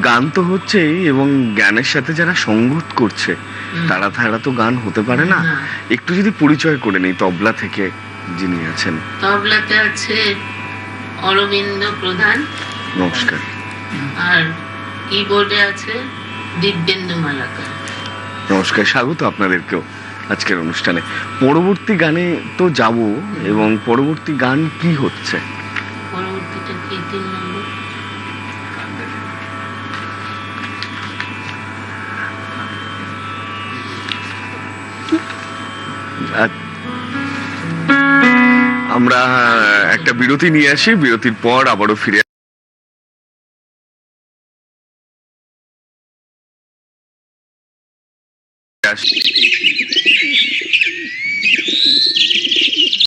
গান তো হচ্ছেই, এবং গানের সাথে যারা সঙ্গত করছে তারা তারা তো গান হতে পারে না। একটু যদি পরিচয় করে নেই তবলা থেকে যিনি আছেন। তবলাতে আছে অরবিন্দ প্রধান, নমস্কার। আর কিবোর্ডে আছে দিব্যেন্দু মালাকার। নমস্কার, স্বাগত আপনাদেরকেও আজকের অনুষ্ঠানে। পরবর্তী গানে তো যাব, এবং পরবর্তী গান কি হচ্ছে? পরবর্তীটা কি 3 নম্বর? আমরা একটা বিরতি নিয়ে আসি, বিরতির পর আবারও ফিরে আসি।